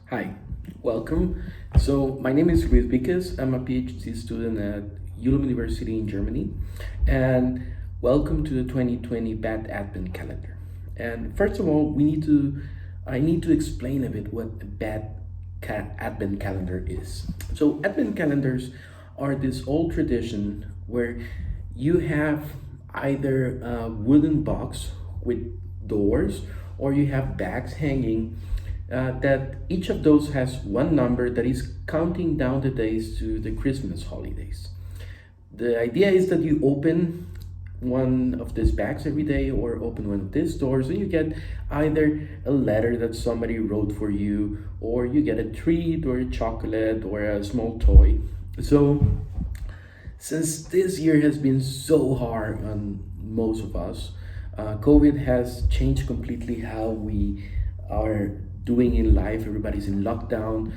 Hi, welcome. So my name is Víquez. I'm a PhD student at Ulm University in Germany, and welcome to the 2020 Bad Advent Calendar. And first of all, I need to explain a bit what a Advent Calendar is. So Advent calendars are this old tradition where you have either a wooden box with doors or you have bags hanging that each of those has one number that is counting down the days to the Christmas holidays. The idea is that you open one of these bags every day or open one of these doors and you get either a letter that somebody wrote for you or you get a treat or a chocolate or a small toy. So since this year has been so hard on most of us, COVID has changed completely how we are doing in life. Everybody's in lockdown.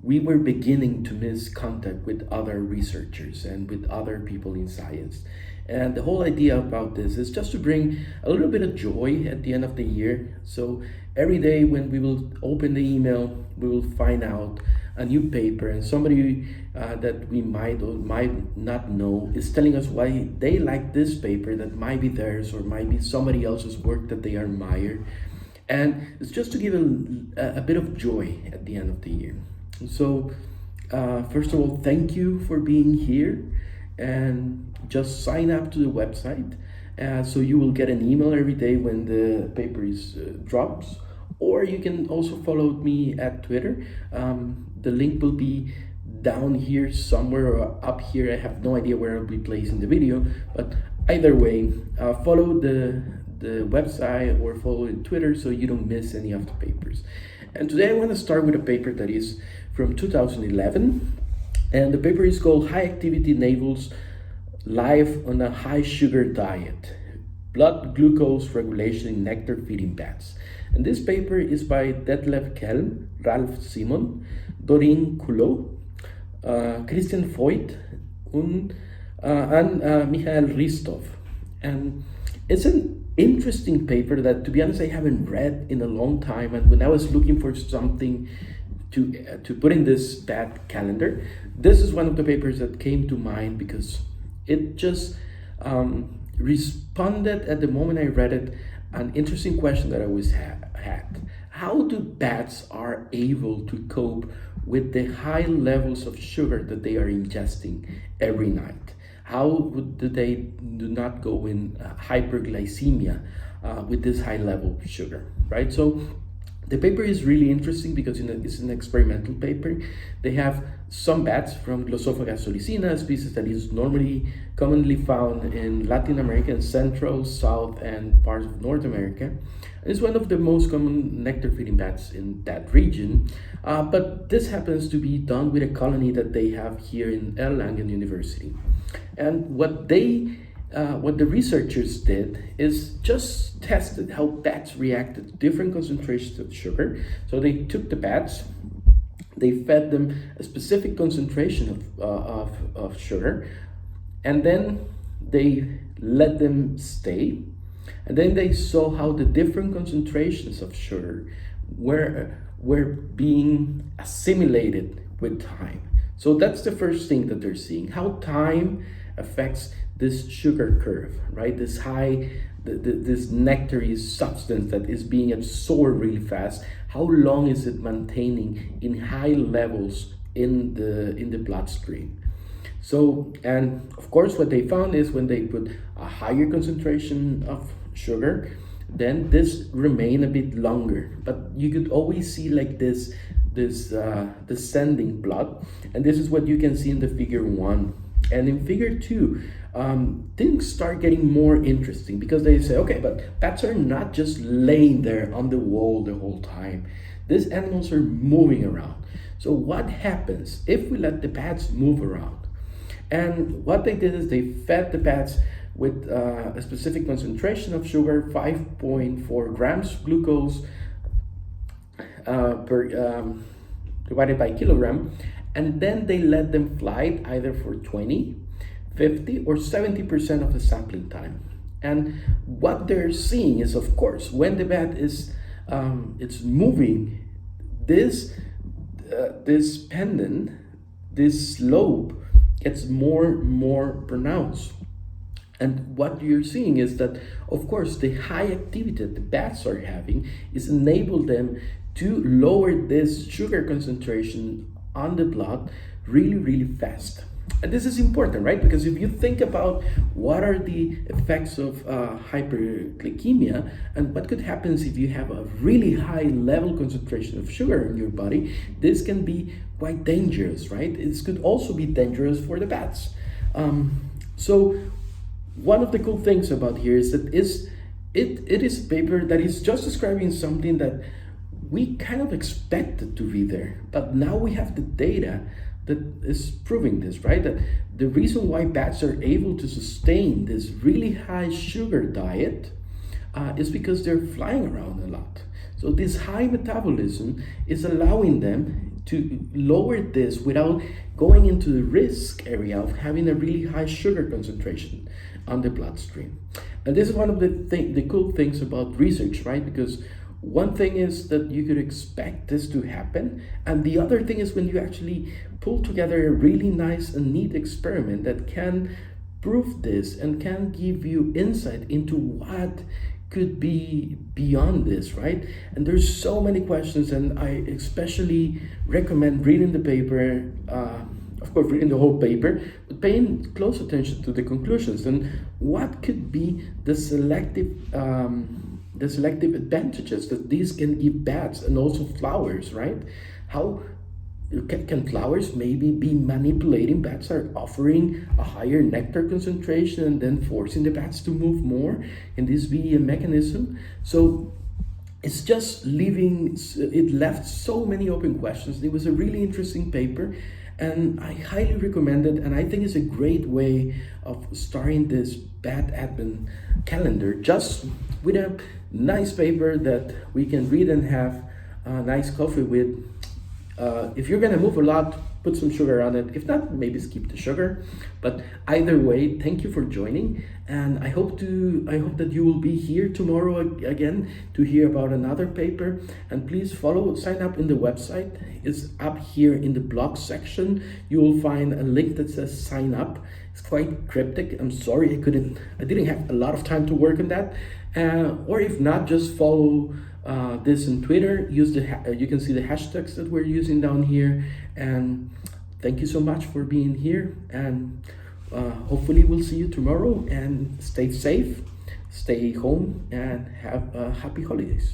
We were beginning to miss contact with other researchers and with other people in science. And the whole idea about this is just to bring a little bit of joy at the end of the year. So every day when we will open the email, we will find out a new paper, and somebody that we might or might not know is telling us why they like this paper that might be theirs or might be somebody else's work that they admire. And it's just to give a bit of joy at the end of the year. So, first of all, thank you for being here, and just sign up to the website so you will get an email every day when the paper is drops. Or you can also follow me at Twitter. The link will be down here somewhere or up here. I have no idea where I'll be placing the video, but either way, follow the website or follow Twitter so you don't miss any of the papers. And today I want to start with a paper that is from 2011, and the paper is called High Activity Navels Live on a High Sugar Diet, Blood Glucose Regulation in Nectar Feeding Bats. And this paper is by Detlef Kelm, Ralph Simon, Doreen Culot, Christian Voigt, and Michael Ristov. And it's an interesting paper that, to be honest, I haven't read in a long time. And when I was looking for something to put in this bad calendar, this is one of the papers that came to mind because it just responded at the moment I read it an interesting question that I always had. How do bats are able to cope with the high levels of sugar that they are ingesting every night? How do they do not go in hyperglycemia with this high level of sugar, right? So the paper is really interesting because it's an experimental paper. They have some bats from Glossophaga solicina, a species that is commonly found in Latin America and Central, South, and parts of North America. And it's one of the most common nectar feeding bats in that region. But this happens to be done with a colony that they have here in Erlangen University. And what the researchers did is just tested how bats reacted to different concentrations of sugar. So they took the bats, they fed them a specific concentration of sugar, and then they let them stay. And then they saw how the different concentrations of sugar were being assimilated with time. So that's the first thing that they're seeing, how time affects this sugar curve, right? This this nectary substance that is being absorbed really fast. How long is it maintaining in high levels in the bloodstream? So, and of course, what they found is when they put a higher concentration of sugar, then this remain a bit longer. But you could always see like this descending plot, and this is what you can see in the figure 1. And in figure 2, things start getting more interesting because they say, okay, but bats are not just laying there on the wall the whole time. These animals are moving around. So what happens if we let the bats move around? And what they did is they fed the bats with a specific concentration of sugar, 5.4 grams glucose divided by kilogram, and then they let them fly either for 20, 50, or 70% of the sampling time. And what they're seeing is, of course, when the bat is it's moving this this pendant, this slope gets more pronounced. And what you're seeing is that, of course, the high activity that the bats are having is enable them to lower this sugar concentration on the blood really fast. And this is important, right? Because if you think about what are the effects of hyperglycemia and what could happen if you have a really high level concentration of sugar in your body, this can be quite dangerous, right? It could also be dangerous for the bats. So one of the cool things about here is that it is a paper that is just describing something that we kind of expected to be there, but now we have the data that is proving this, right? That the reason why bats are able to sustain this really high sugar diet is because they're flying around a lot. So this high metabolism is allowing them to lower this without going into the risk area of having a really high sugar concentration on the bloodstream. And this is one of the cool things about research, right? Because one thing is that you could expect this to happen, and the other thing is when you actually pull together a really nice and neat experiment that can prove this and can give you insight into what could be beyond this, right? And there's so many questions, and I especially recommend reading the paper, of course reading the whole paper, but paying close attention to the conclusions and what could be the selective advantages that these can give bats and also flowers, right? How can flowers maybe be manipulating bats, are offering a higher nectar concentration and then forcing the bats to move more? Can this be a mechanism? So it's just leaving, it left so many open questions. It was a really interesting paper, and I highly recommend it, and I think it's a great way of starting this Bat Advent calendar, just with a nice paper that we can read and have a nice coffee with. If you're gonna move a lot, put some sugar on it. If not, maybe skip the sugar. But either way, thank you for joining, and I hope that you will be here tomorrow again to hear about another paper. And please sign up in the website. It's up here in the blog section. You will find a link that says sign up. It's quite cryptic. I'm sorry I didn't have a lot of time to work on that. Or if not, just follow this on Twitter. You can see the hashtags that we're using down here. And thank you so much for being here, and hopefully we'll see you tomorrow. And stay safe, stay home, and have happy holidays.